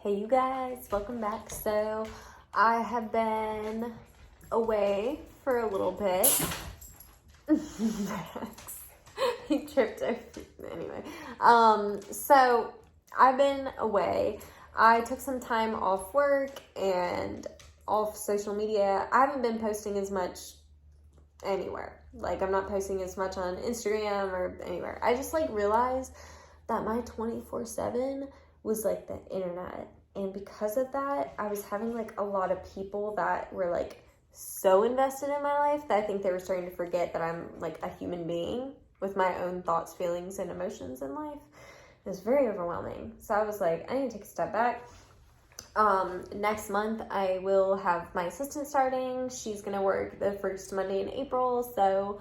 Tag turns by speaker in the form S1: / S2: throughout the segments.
S1: Hey you guys, welcome back. So I have been away for a little bit. He tripped over. Anyway, so I've been away. I took some time off work and off social media. I haven't been posting as much anywhere. Like, I'm not posting as much on Instagram or anywhere. I just realized that my 24/7 was the internet, and because of that I was having a lot of people that were so invested in my life that I think they were starting to forget that I'm a human being with my own thoughts, feelings, and emotions in life. It was very overwhelming. So I was like, I need to take a step back. Next month I will have my assistant starting. She's gonna work the first Monday in April. So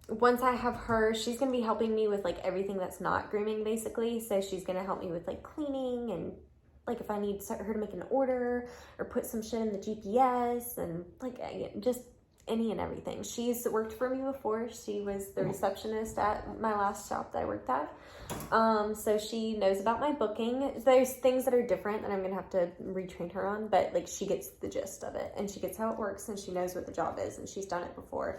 S1: once I have her, she's going to be helping me with everything that's not grooming, basically. So she's going to help me with cleaning and if I need her to make an order or put some shit in the GPS and just any and everything. She's worked for me before. She was the receptionist at my last shop that I worked at. So she knows about my booking. There's things that are different that I'm going to have to retrain her on, but she gets the gist of it and she gets how it works and she knows what the job is and she's done it before.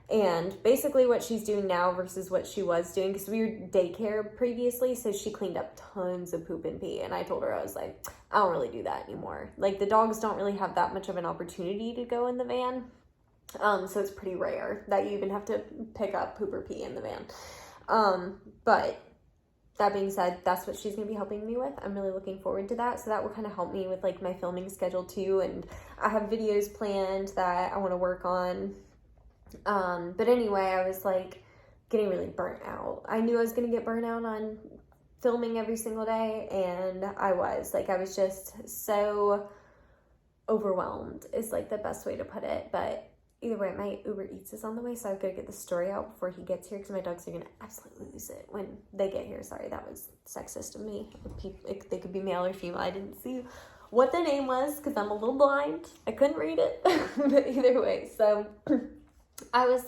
S1: And basically what she's doing now versus what she was doing, because we were daycare previously, so she cleaned up tons of poop and pee. And I told her, I was like, I don't really do that anymore. The dogs don't really have that much of an opportunity to go in the van. So it's pretty rare that you even have to pick up poop or pee in the van. But that being said, that's what she's going to be helping me with. I'm really looking forward to that. So that will kind of help me with my filming schedule too. And I have videos planned that I want to work on. But anyway, I was getting really burnt out. I knew I was going to get burnt out on filming every single day, and I was just so overwhelmed is the best way to put it. But either way, my Uber Eats is on the way, so I've got to get the story out before he gets here because my dogs are going to absolutely lose it when they get here. Sorry, that was sexist of me. They could be male or female. I didn't see what their name was because I'm a little blind. I couldn't read it. But either way, so I was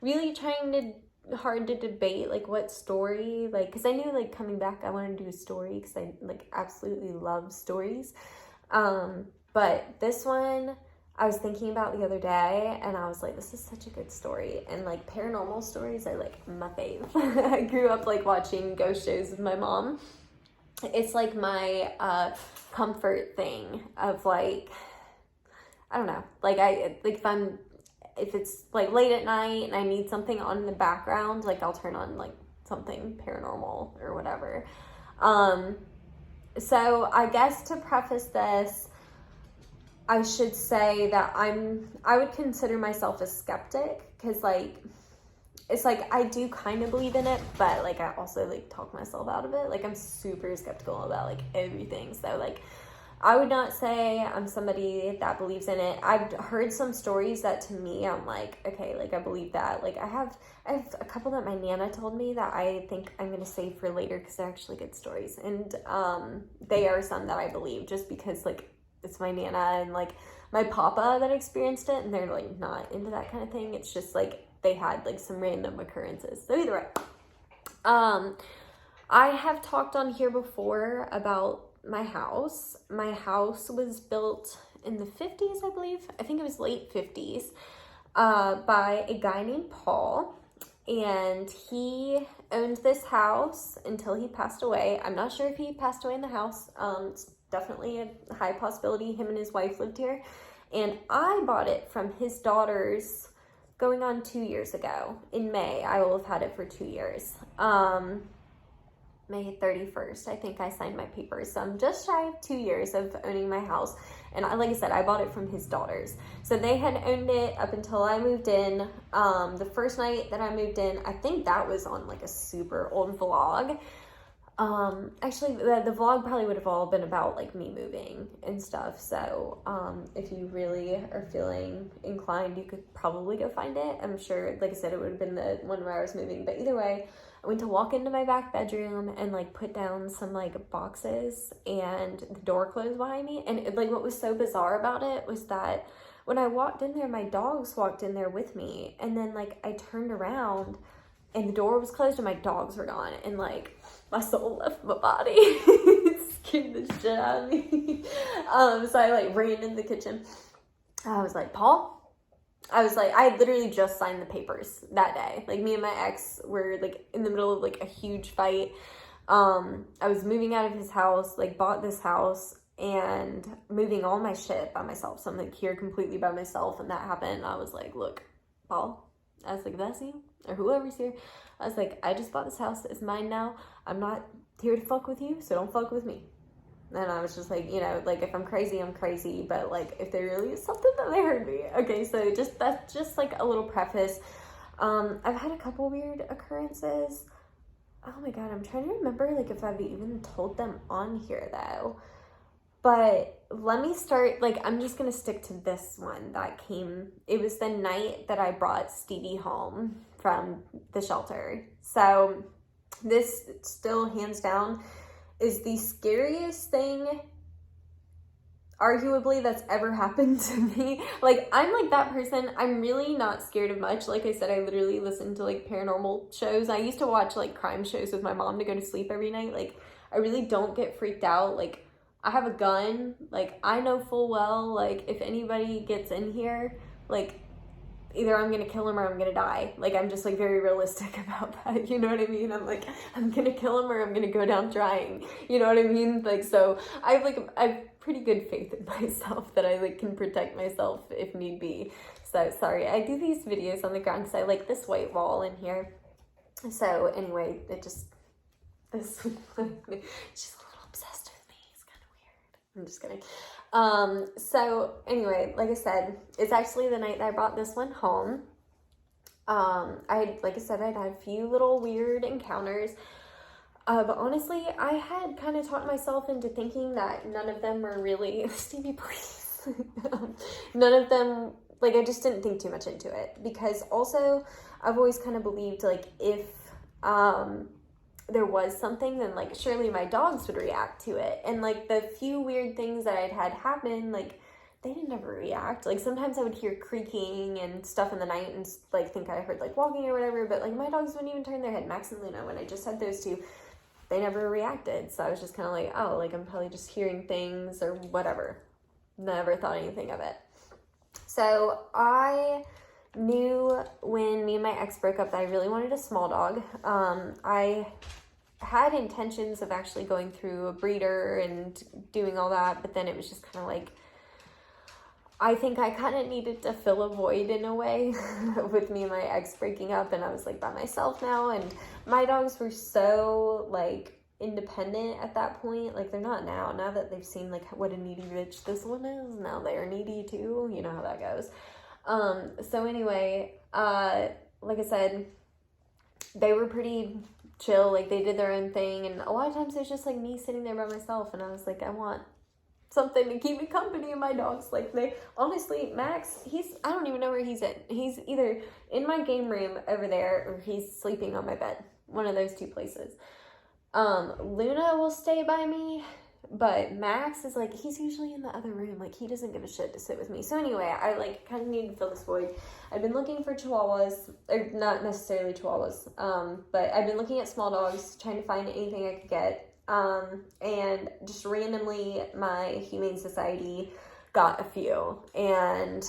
S1: really trying hard to debate what story, because I knew coming back I wanted to do a story because I absolutely love stories. But this one I was thinking about the other day and I was like, this is such a good story. And paranormal stories are my fave. I grew up watching ghost shows with my mom. It's my comfort thing of I don't know, if it's late at night and I need something on in the background, I'll turn on something paranormal or whatever. So I guess to preface this, I should say that I would consider myself a skeptic because it's I do kind of believe in it, but I also talk myself out of it. I'm super skeptical about everything. So I would not say I'm somebody that believes in it. I've heard some stories that to me, I'm okay, I believe that. I have a couple that my Nana told me that I think I'm going to save for later because they're actually good stories. And they are some that I believe just because it's my Nana and my Papa that experienced it and they're not into that kind of thing. It's just they had some random occurrences. So either way, I have talked on here before about my house. My house was built in the 50s, I believe. I think it was late 50s by a guy named Paul. And he owned this house until he passed away. I'm not sure if he passed away in the house. It's definitely a high possibility. Him and his wife lived here. And I bought it from his daughters going on 2 years ago. In May, I will have had it for 2 years. May 31st, I think I signed my papers. So I'm just shy of 2 years of owning my house. And like I said, I bought it from his daughters. So they had owned it up until I moved in. The first night that I moved in, I think that was on a super old vlog. Actually, the vlog probably would have all been about me moving and stuff. So if you really are feeling inclined, you could probably go find it. I'm sure, like I said, it would have been the one where I was moving. But either way, I went to walk into my back bedroom and put down some boxes and the door closed behind me. And what was so bizarre about it was that when I walked in there, my dogs walked in there with me. And then I turned around and the door was closed and my dogs were gone. And my soul left my body. It scared the shit out of me. So I like ran in the kitchen. I was like, Paul? I was like, I had literally just signed the papers that day. Like, me and my ex were like in the middle of like a huge fight. I was moving out of his house, like bought this house and moving all my shit by myself. So I'm like here completely by myself, and that happened. And I was like, look, Paul, I was like, if that's you or whoever's here, I was like, I just bought this house. It's mine now. I'm not here to fuck with you, so don't fuck with me. And I was just like, you know, like if I'm crazy, I'm crazy. But like if there really is something, then they heard me. Okay, so that's just like a little preface. I've had a couple weird occurrences. Oh my God, I'm trying to remember like if I've even told them on here though. But let me start, like, I'm just going to stick to this one that came. It was the night that I brought Stevie home from the shelter. So this still, hands down, is the scariest thing, arguably, that's ever happened to me. Like, I'm like that person. I'm really not scared of much. Like I said, I literally listen to, like, paranormal shows. I used to watch, like, crime shows with my mom to go to sleep every night. Like, I really don't get freaked out. Like, I have a gun, like, I know full well, like, if anybody gets in here, like, either I'm gonna kill him or I'm gonna die. Like, I'm just, like, very realistic about that, you know what I mean? I'm like, I'm gonna kill him or I'm gonna go down trying, you know what I mean? Like, so, I have pretty good faith in myself that I, like, can protect myself if need be. So, sorry, I do these videos on the ground because I like this white wall in here. So, anyway, she's a little obsessed. I'm just kidding. So anyway, like I said, it's actually the night that I brought this one home. Like I said, I'd had a few little weird encounters. But honestly, I had kind of talked myself into thinking that none of them were really, Stevie, please. None of them, like, I just didn't think too much into it. Because also, I've always kind of believed, like, if, there was something, then like surely my dogs would react to it. And like the few weird things that I'd had happen, like they didn't ever react. Like sometimes I would hear creaking and stuff in the night and like think I heard like walking or whatever, but like my dogs wouldn't even turn their head. Max and Luna, when I just had those two, they never reacted. So I was just kind of like, oh, like I'm probably just hearing things or whatever. Never thought anything of it. So I knew when me and my ex broke up that I really wanted a small dog. I had intentions of actually going through a breeder and doing all that, but then it was just kind of like, I think I kind of needed to fill a void in a way with me and my ex breaking up, and I was like by myself now, and my dogs were so like independent at that point. Like they're not now that they've seen like what a needy bitch this one is, now they're needy too, you know how that goes. So anyway, like I said, they were pretty chill, like they did their own thing, and a lot of times it was just like me sitting there by myself, and I was like, I want something to keep me company. And my dogs, like they honestly, Max, I don't even know where he's at. He's either in my game room over there or he's sleeping on my bed, one of those two places. Luna will stay by me, but Max is like, he's usually in the other room. Like he doesn't give a shit to sit with me. So anyway, I like kind of needed to fill this void. I've been looking for chihuahuas, or not necessarily chihuahuas, but I've been looking at small dogs, trying to find anything I could get. And just randomly my Humane Society got a few, and,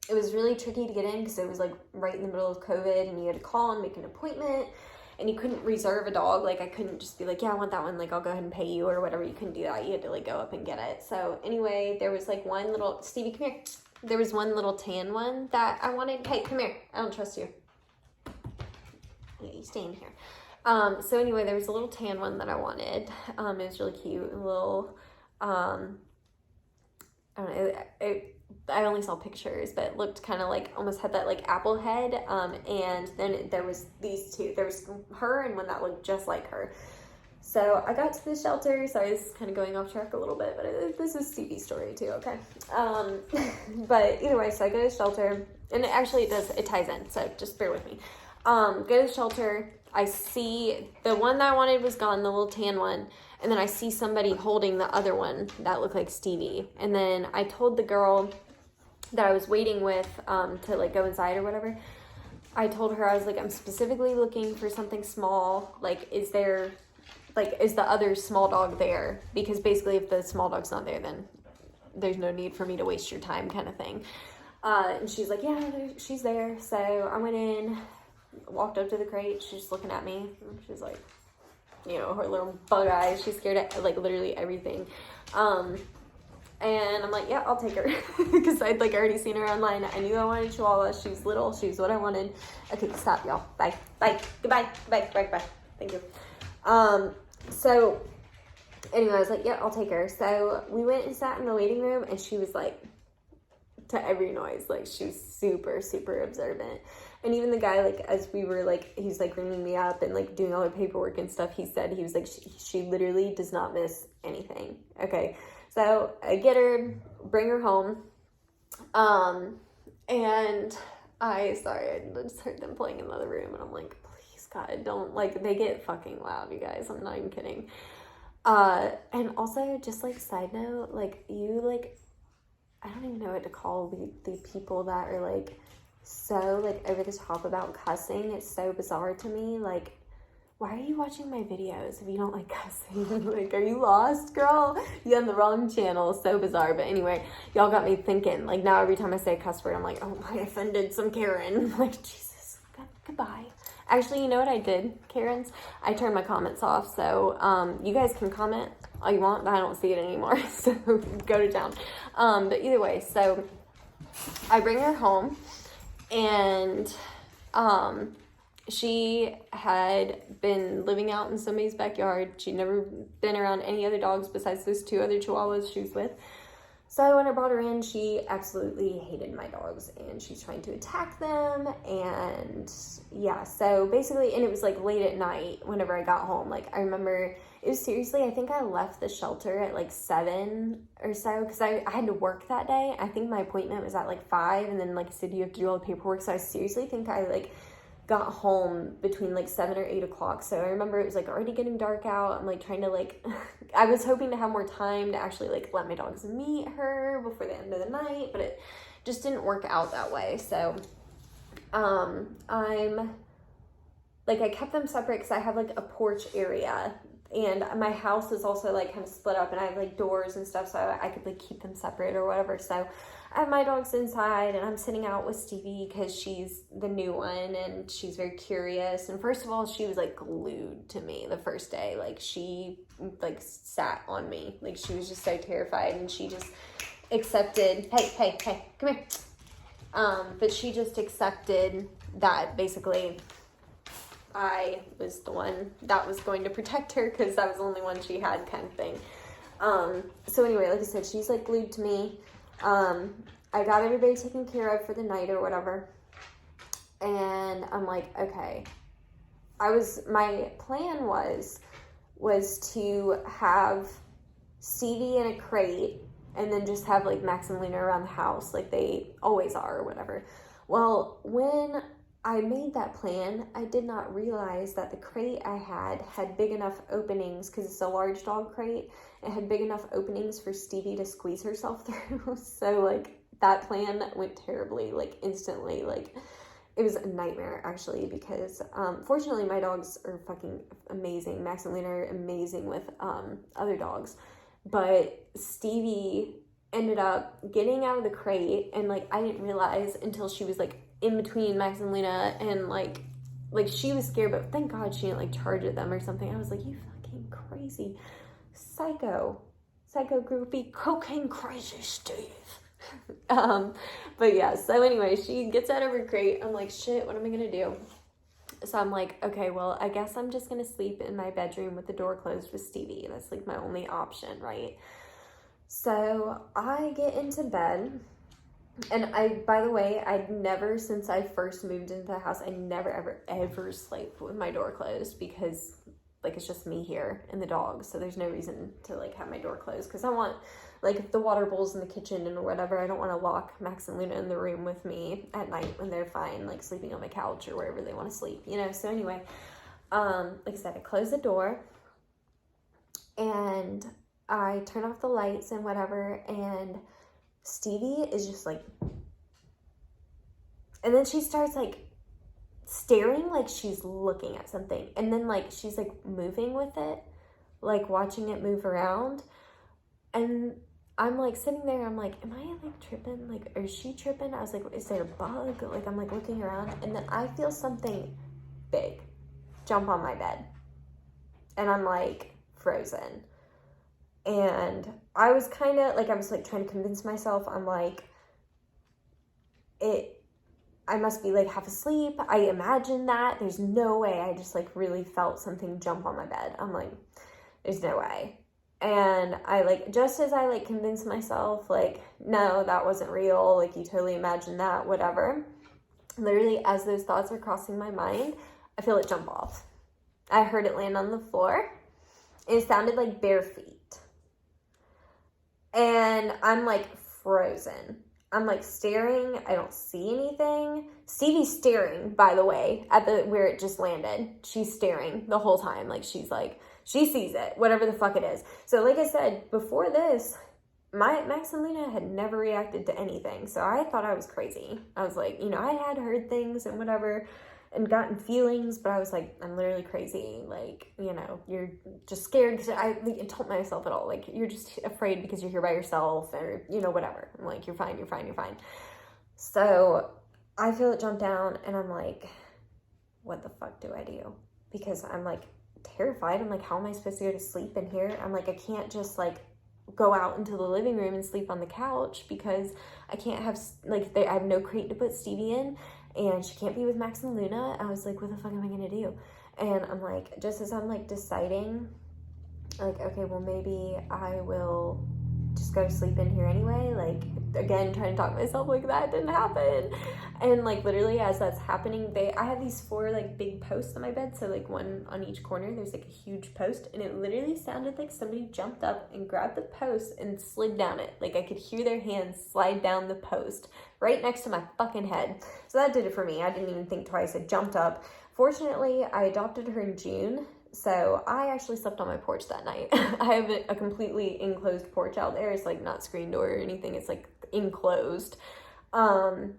S1: it was really tricky to get in because it was like right in the middle of COVID, and you had to call and make an appointment. And you couldn't reserve a dog. Like, I couldn't just be like, yeah, I want that one. Like, I'll go ahead and pay you or whatever. You couldn't do that. You had to, like, go up and get it. So, anyway, there was, like, one little... Stevie, come here. There was one little tan one that I wanted. Hey, come here. I don't trust you. Yeah, you stay in here. So, anyway, there was a little tan one that I wanted. It was really cute. A little... I don't know. I only saw pictures, but it looked kind of like, almost had that like apple head, and then there was these two. There was her and one that looked just like her. So I got to the shelter, so I was kind of going off track a little bit, but this is Stevie's story too, okay? But either way, so I go to the shelter, and it ties in, so just bear with me. Go to the shelter, I see the one that I wanted was gone, the little tan one. And then I see somebody holding the other one that looked like Stevie. And then I told the girl that I was waiting with to like go inside or whatever. I told her, I was like, I'm specifically looking for something small. Like, is there like, is the other small dog there? Because basically if the small dog's not there, then there's no need for me to waste your time kind of thing. And she's like, yeah, she's there. So I went in, walked up to the crate. She's just looking at me. She's like, you know, her little bug eyes. She's scared at, like, literally everything. And I'm like, yeah, I'll take her. Because I'd, like, already seen her online. I knew I wanted a Chihuahua. She was little. She was what I wanted. Okay, stop, y'all. Bye. Bye. Goodbye. Bye. Bye. Bye. Thank you. So, anyway, I was like, yeah, I'll take her. So, we went and sat in the waiting room, and she was, like, to every noise. Like, she was super, super observant. And even the guy, like, as we were, like, he's, like, ringing me up and, like, doing all the paperwork and stuff, he said, he was like, she literally does not miss anything. Okay. So I get her, bring her home, and I just heard them playing in the other room, and I'm like, please, God, don't, like, they get fucking loud, you guys, I'm not even kidding. And also, just, like, side note, like, you, like, I don't even know what to call the people that are, like, so, like, over the top about cussing. It's so bizarre to me, like, why are you watching my videos if you don't like cussing? Like, are you lost, girl? You on the wrong channel. So bizarre. But anyway, y'all got me thinking. Like, now every time I say a cuss word, I'm like, oh, I offended some Karen. I'm like, Jesus, goodbye. Actually, you know what I did, Karens? I turned my comments off. So, you guys can comment all you want, but I don't see it anymore. So, go to town. But either way, so I bring her home, and she had been living out in somebody's backyard. She'd never been around any other dogs besides those 2 other Chihuahuas she was with. So when I brought her in, she absolutely hated my dogs, and she's trying to attack them. And yeah, so basically, and it was like late at night whenever I got home. Like, I remember it was seriously, I think I left the shelter at like 7 or so, because I had to work that day. I think my appointment was at like 5, and then, like I said, you have to do all the paperwork. So I seriously think I like got home between like 7 or 8 o'clock. So I remember it was like already getting dark out. I'm like trying to like, I was hoping to have more time to actually like let my dogs meet her before the end of the night, but it just didn't work out that way. So, I'm like, I kept them separate because I have like a porch area, and my house is also like kind of split up, and I have like doors and stuff, so I could like keep them separate or whatever. So I have my dogs inside, and I'm sitting out with Stevie because she's the new one, and she's very curious. And first of all, she was like glued to me the first day. Like, she like sat on me. Like, she was just so terrified, and she just accepted, hey, come here. But she just accepted that basically I was the one that was going to protect her because I was the only one she had, kind of thing. So anyway, like I said, she's like glued to me. I got everybody taken care of for the night or whatever. And I'm like, okay. My plan was to have Stevie in a crate and then just have like Max and Luna around the house like they always are or whatever. Well, when I made that plan, I did not realize that the crate I had big enough openings, because it's a large dog crate. It had big enough openings for Stevie to squeeze herself through. So, like, that plan went terribly, like, instantly. Like, it was a nightmare, actually, because, fortunately, my dogs are fucking amazing. Max and Luna are amazing with other dogs. But Stevie ended up getting out of the crate, and, like, I didn't realize until she was, like, in between Max and Luna, and like she was scared, but thank God she didn't like charge at them or something. I was like, you fucking crazy psycho groupie cocaine crazy Steve. But yeah, so anyway, she gets out of her crate. I'm like, shit, what am I gonna do? So I'm like, okay, well, I guess I'm just gonna sleep in my bedroom with the door closed with Stevie. That's like my only option, right? So I get into bed. And by the way, I'd never, since I first moved into the house, I never, ever slept with my door closed because, like, it's just me here and the dog. So there's no reason to, like, have my door closed because I want, like, if the water bowl's in the kitchen and whatever, I don't want to lock Max and Luna in the room with me at night when they're fine, like, sleeping on my couch or wherever they want to sleep, you know? So anyway, like I said, I close the door and I turn off the lights and whatever, and Stevie is just like, and then she starts like staring like she's looking at something, and then like she's like moving with it, like watching it move around. And I'm like sitting there, I'm like, am I like tripping? Like, or is she tripping? I was like, is there a bug? Like, I'm like looking around, and then I feel something big jump on my bed. And I'm like frozen. And I was kind of like, I was like trying to convince myself, I'm like, I must be like half asleep. I imagined that. There's no way. I just like really felt something jump on my bed. I'm like, there's no way. And I like, just as I like convinced myself, like, no, that wasn't real. Like, you totally imagined that, whatever. Literally, as those thoughts are crossing my mind, I feel it jump off. I heard it land on the floor. It sounded like bare feet. And I'm like frozen. I'm like staring. I don't see anything. Stevie's staring, by the way, at the where it just landed. She's staring the whole time. Like, she's like, she sees it, whatever the fuck it is. So like I said, before this, Max and Luna had never reacted to anything. So I thought I was crazy. I was like, you know, I had heard things and whatever and gotten feelings, but I was like, I'm literally crazy. Like, you know, you're just scared because I told myself it all. Like, you're just afraid because you're here by yourself or, you know, whatever. I'm like, you're fine, you're fine, you're fine. So I feel it jump down and I'm like, what the fuck do I do? Because I'm like terrified. I'm like, how am I supposed to go to sleep in here? I'm like, I can't just like go out into the living room and sleep on the couch because I can't have, like, I have no crate to put Stevie in. And she can't be with Max and Luna. I was like, what the fuck am I going to do? And I'm like, just as I'm like deciding, like, okay, well, maybe I will just go to sleep in here anyway. Like, again, trying to talk myself like that didn't happen. And like literally as that's happening, I have these 4 like big posts on my bed. So like one on each corner, there's like a huge post. And it literally sounded like somebody jumped up and grabbed the post and slid down it. Like, I could hear their hands slide down the post right next to my fucking head. So that did it for me. I didn't even think twice. I jumped up. Fortunately, I adopted her in June. So I actually slept on my porch that night. I have a completely enclosed porch out there. It's like not screen door or anything. It's like enclosed. And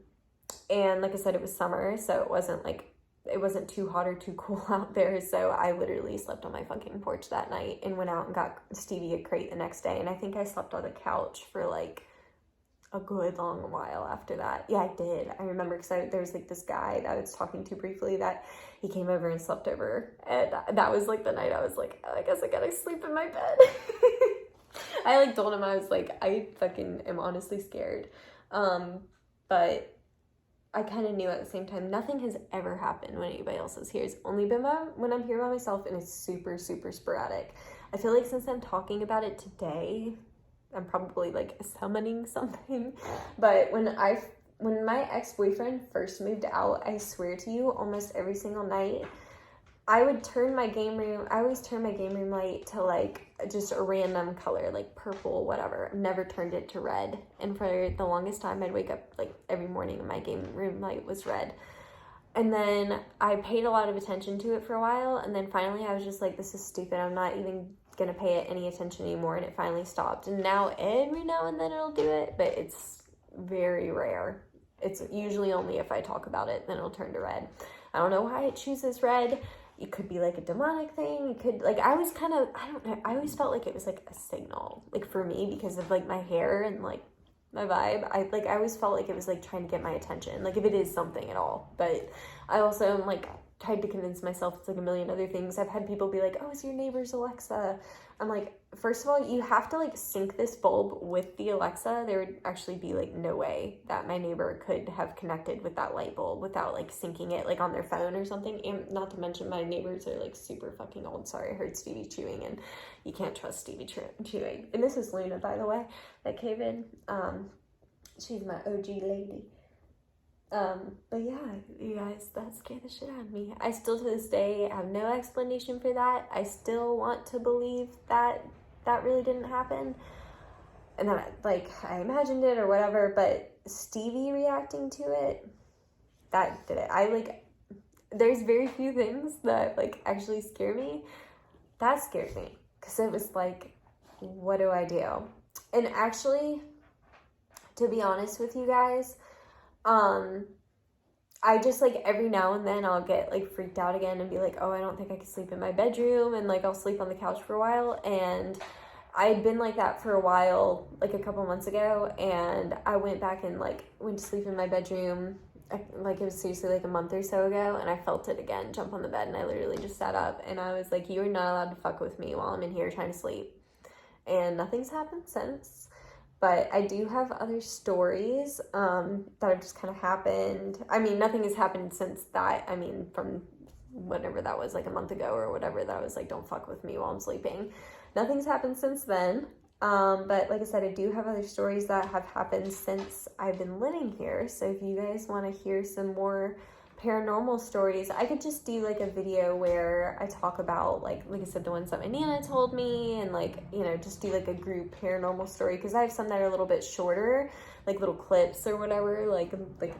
S1: like I said, it was summer, so it wasn't too hot or too cool out there. So I literally slept on my fucking porch that night and went out and got Stevie a crate the next day. And I think I slept on the couch for like a good long while after that. Yeah, I did. I remember because there was like this guy that I was talking to briefly that he came over and slept over. And that was like the night I was like, oh, I guess I gotta sleep in my bed. I like told him, I was like, I fucking am honestly scared. But I kind of knew at the same time, nothing has ever happened when anybody else is here. It's only been when I'm here by myself, and it's super, super sporadic. I feel like since I'm talking about it today, I'm probably like summoning something. But when my ex-boyfriend first moved out, I swear to you, almost every single night, I always turn my game room light to like just a random color, like purple, whatever. I've never turned it to red. And for the longest time, I'd wake up like every morning and my game room light was red. And then I paid a lot of attention to it for a while. And then finally I was just like, this is stupid. I'm not even going to pay it any attention anymore. And it finally stopped. And now every now and then it'll do it, but it's very rare. It's usually only if I talk about it, then it'll turn to red. I don't know why it chooses red. It could be like a demonic thing. It could, like, I always felt like it was like a signal, like for me, because of like my hair and like my vibe. I always felt like it was like trying to get my attention, like if it is something at all. But I also am like tried to convince myself it's like a million other things. I've had people be like, oh, it's your neighbor's Alexa. I'm like, first of all, you have to like sync this bulb with the Alexa. There would actually be like no way that my neighbor could have connected with that light bulb without like syncing it like on their phone or something. And not to mention my neighbors are like super fucking old. Sorry, I heard Stevie chewing, and you can't trust Stevie chewing. And this is Luna, by the way, that came in. She's my OG lady. But yeah, you guys, that scared the shit out of me. I still to this day have no explanation for that. I still want to believe that that really didn't happen and that like I imagined it or whatever, but Stevie reacting to it, that did it. There's very few things that like actually scare me. That scared me because it was like, what do I do? And actually, to be honest with you guys, I just, like, every now and then I'll get, like, freaked out again and be like, oh, I don't think I can sleep in my bedroom, and, like, I'll sleep on the couch for a while, and I had been like that for a while, like a couple months ago, and I went back and, like, went to sleep in my bedroom, like, it was seriously, like, a month or so ago, and I felt it again, jump on the bed, and I literally just sat up, and I was like, you are not allowed to fuck with me while I'm in here trying to sleep, and nothing's happened since. But I do have other stories that have just kind of happened. I mean, nothing has happened since that. I mean, from whatever that was, like a month ago or whatever, that was like, don't fuck with me while I'm sleeping. Nothing's happened since then. But like I said, I do have other stories that have happened since I've been living here. So if you guys want to hear some more paranormal stories, I could just do like a video where I talk about like I said, the ones that my Nana told me, and like, you know, just do like a group paranormal story, because I have some that are a little bit shorter, like little clips or whatever, like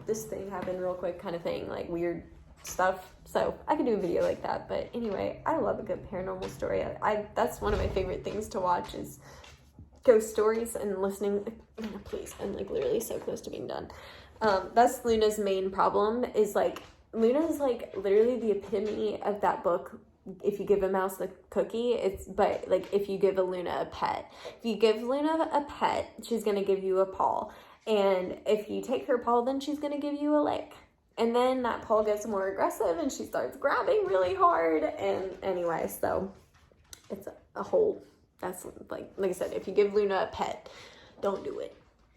S1: this thing happened real quick kind of thing, like weird stuff. So I could do a video like that. But anyway, I love a good paranormal story. I that's one of my favorite things to watch, is ghost stories, and listening. Please, I'm like literally so close to being done. That's Luna's main problem, is like, Luna is like literally the epitome of that book. If you give a mouse a cookie, but like if you give a Luna a pet. If you give Luna a pet, she's going to give you a paw. And if you take her paw, then she's going to give you a lick. And then that paw gets more aggressive and she starts grabbing really hard. And anyway, so it's a whole, that's like I said, if you give Luna a pet, don't do it.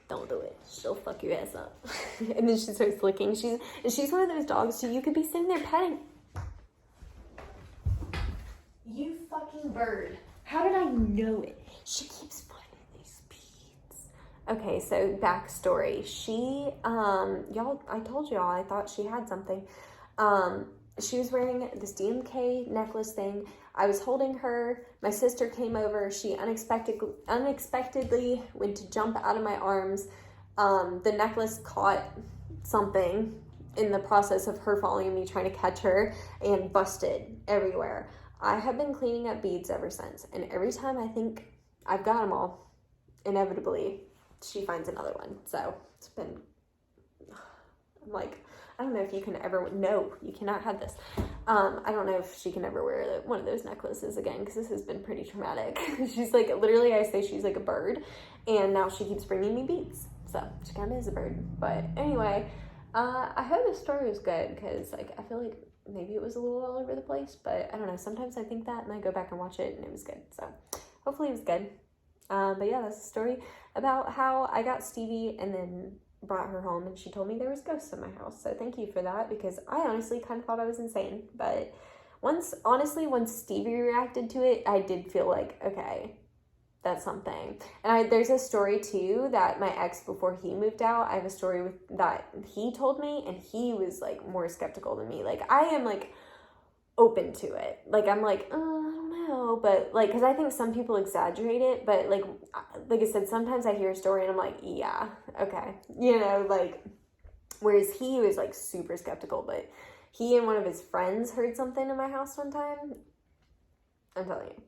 S1: Don't do it. She'll fuck your ass up. And then she starts licking. She's one of those dogs, so you could be sitting there petting. You fucking bird. How did I know it? She keeps finding these beads. Okay, so backstory. She, y'all, I told y'all I thought she had something. She was wearing this DMK necklace thing. I was holding her. My sister came over. She unexpectedly went to jump out of my arms. The necklace caught something in the process of her following me, trying to catch her, and busted everywhere. I have been cleaning up beads ever since. And every time I think I've got them all, inevitably, she finds another one. So it's been, I'm like, I don't know if you can ever, no, you cannot have this. I don't know if she can ever wear one of those necklaces again, because this has been pretty traumatic. She's like, literally, I say she's like a bird, and now she keeps bringing me beads. So she kind of is a bird. But anyway, I hope this story was good, because like I feel like maybe it was a little all over the place, but I don't know. Sometimes I think that, and I go back and watch it, and it was good. So hopefully it was good. But yeah, that's a story about how I got Stevie and then brought her home, and she told me there was ghosts in my house. So thank you for that, because I honestly kind of thought I was insane. But once Stevie reacted to it, I did feel like, okay, that's something. And there's a story too that my ex, before he moved out, I have a story that he told me, and he was like more skeptical than me. Like I am like open to it. Like I'm like, I don't know, but like, because I think some people exaggerate it, but like I said, sometimes I hear a story and I'm like, yeah, okay, you know, like, whereas he was like super skeptical. But he and one of his friends heard something in my house one time. I'm telling you,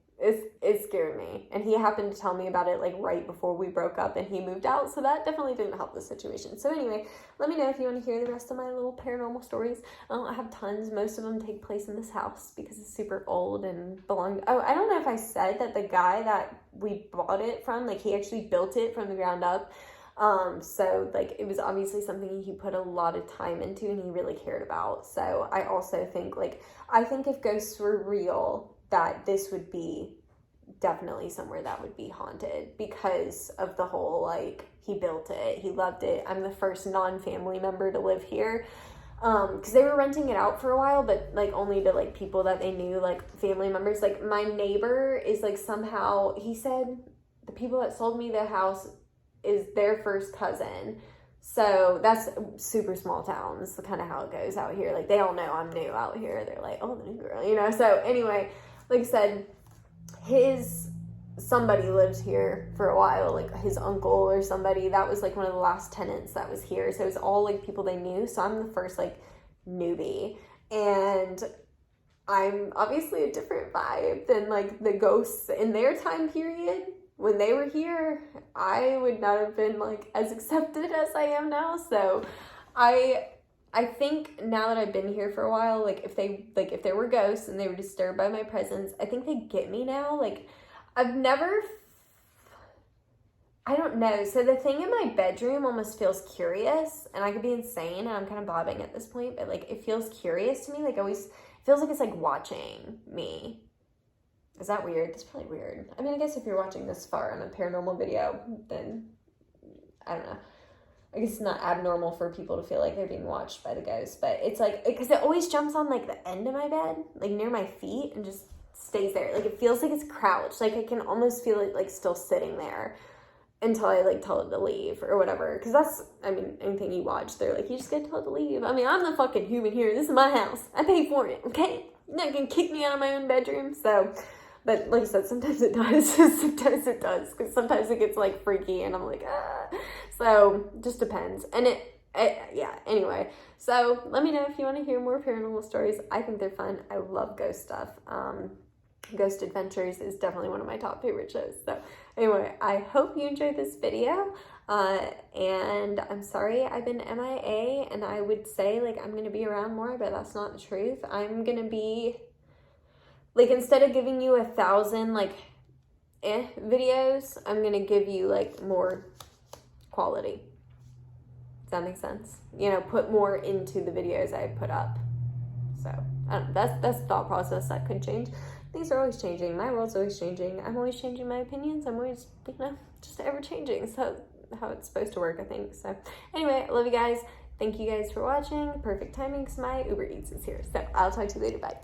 S1: it scared me, and he happened to tell me about it like right before we broke up and he moved out, so that definitely didn't help the situation. So anyway, let me know if you want to hear the rest of my little paranormal stories. I have tons. Most of them take place in this house because it's super old and belonged. Oh, I don't know if I said that the guy that we bought it from, like, he actually built it from the ground up. So like it was obviously something he put a lot of time into and he really cared about. So I also think, like, I think if ghosts were real, that this would be definitely somewhere that would be haunted, because of the whole, like, he built it, he loved it. I'm the first non-family member to live here, because they were renting it out for a while, but like only to like people that they knew, like family members. Like my neighbor is like, somehow he said the people that sold me the house is their first cousin. So that's super small towns, kind of how it goes out here. Like they all know I'm new out here. They're like, oh, the new girl, you know. So anyway, like I said, somebody lived here for a while, like his uncle or somebody. That was like one of the last tenants that was here. So it was all like people they knew. So I'm the first like newbie, and I'm obviously a different vibe than like the ghosts in their time period. When they were here, I would not have been like as accepted as I am now. So I I think now that I've been here for a while, like if there were ghosts and they were disturbed by my presence, I think they get me now. Like I've never, I don't know. So the thing in my bedroom almost feels curious, and I could be insane and I'm kind of bobbing at this point, but like it feels curious to me. Like always feels like it's like watching me. Is that weird? That's probably weird. I mean, I guess if you're watching this far on a paranormal video, then I don't know. I guess it's not abnormal for people to feel like they're being watched by the ghost, but it's like, because it always jumps on like the end of my bed, like near my feet, and just stays there. Like it feels like it's crouched. Like I can almost feel it like still sitting there until I like tell it to leave or whatever. Because that's, I mean, anything you watch, they're like, you just gotta tell it to leave. I mean, I'm the fucking human here. This is my house. I pay for it, okay? You're not gonna kick me out of my own bedroom, so... But like I said, sometimes it does. Sometimes it does. Because sometimes it gets like freaky and I'm like, ah. So just depends. And yeah, anyway. So let me know if you want to hear more paranormal stories. I think they're fun. I love ghost stuff. Ghost Adventures is definitely one of my top favorite shows. So anyway, I hope you enjoyed this video. And I'm sorry I've been MIA. And I would say like I'm going to be around more, but that's not the truth. I'm going to be... Like, instead of giving you 1,000, like, videos, I'm going to give you, like, more quality. Does that make sense? You know, put more into the videos I put up. So, I don't know, that's the thought process that could change. Things are always changing. My world's always changing. I'm always changing my opinions. I'm always, you know, just ever-changing. So, how it's supposed to work, I think. So, anyway, I love you guys. Thank you guys for watching. Perfect timing because my Uber Eats is here. So, I'll talk to you later. Bye.